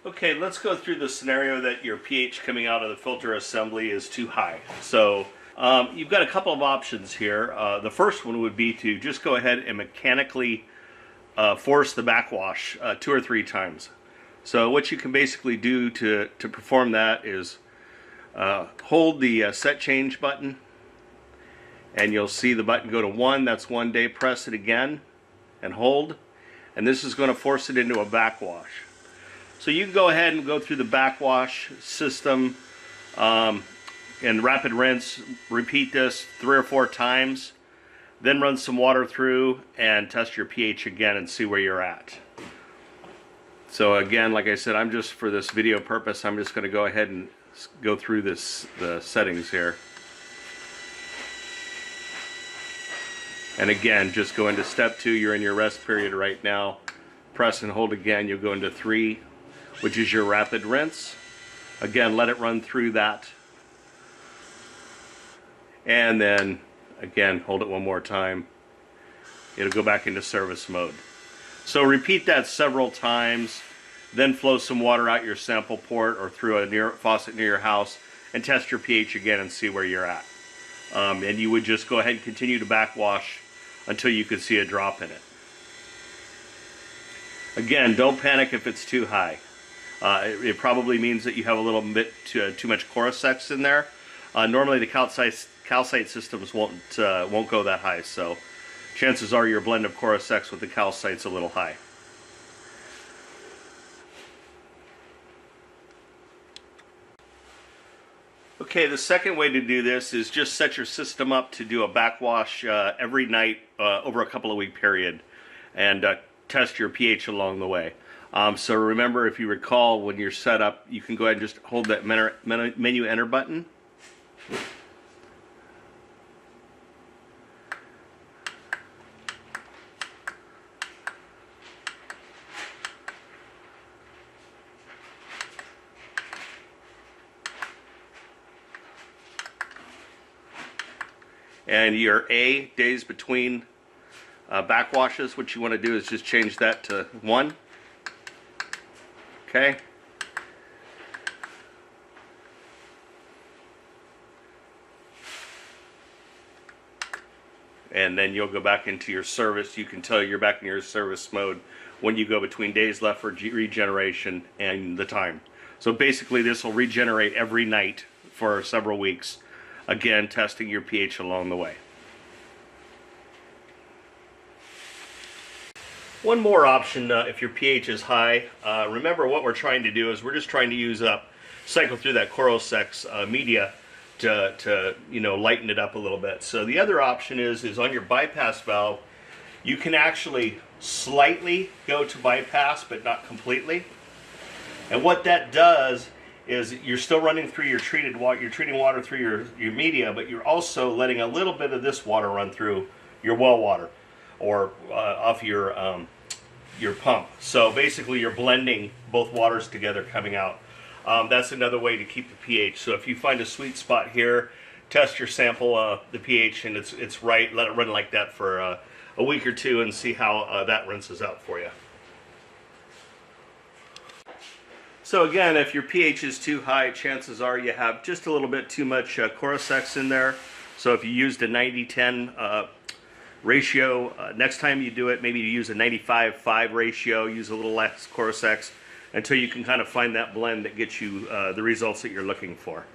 Okay, let's go through the scenario that your pH coming out of the filter assembly is too high. So you've got a couple of options here. The first one would be to just go ahead and mechanically force the backwash 2 or 3 times. So what you can basically do to perform that is hold the set change button, and you'll see the button go to 1. That's 1 day. Press it again and hold, and this is going to force it into a backwash. So you can go ahead and go through the backwash system and rapid rinse. Repeat this 3 or 4 times, then run some water through and test your pH again and see where you're at. So again, like I said, I'm just, for this video purpose, I'm just going to go ahead and go through the settings here. And again, just go into step 2. You're in your rest period right now. Press and hold again. You'll go into 3, which is your rapid rinse. Again, let it run through that. And then, again, hold it one more time. It'll go back into service mode. So repeat that several times, then flow some water out your sample port or through a faucet near your house and test your pH again and see where you're at. And you would just go ahead and continue to backwash until you could see a drop in it. Again, don't panic if it's too high. It probably means that you have a little bit too much Corosex in there. Normally the calcite systems won't go that high, so chances are your blend of Corosex with the calcite's a little high. Okay, the second way to do this is just set your system up to do a backwash every night over a couple of week period, and test your pH along the way. So remember, if you recall, when you're set up, you can go ahead and just hold that menu enter button. And your A, days between backwashes, what you want to do is just change that to 1. Okay. And then you'll go back into your service. You can tell you're back in your service mode when you go between days left for regeneration and the time. So basically this will regenerate every night for several weeks. Again, testing your pH along the way. One more option if your pH is high. Remember, what we're trying to do is we're just trying to use cycle through that Corosex media to lighten it up a little bit. So the other option is on your bypass valve, you can actually slightly go to bypass, but not completely. And what that does is you're still running through your treated water, you're treating water through your media, but you're also letting a little bit of this water run through your well water or off your pump. So basically you're blending both waters together coming out. That's another way to keep the pH. So if you find a sweet spot here, test your sample, the pH, and it's right, let it run like that for a week or 2 and see how that rinses out for you. So again, if your pH is too high, chances are you have just a little bit too much Corosex in there. So if you used a 90-10 ratio, next time you do it, maybe you use a 95-5 ratio, use a little less Corosex until you can kind of find that blend that gets you the results that you're looking for.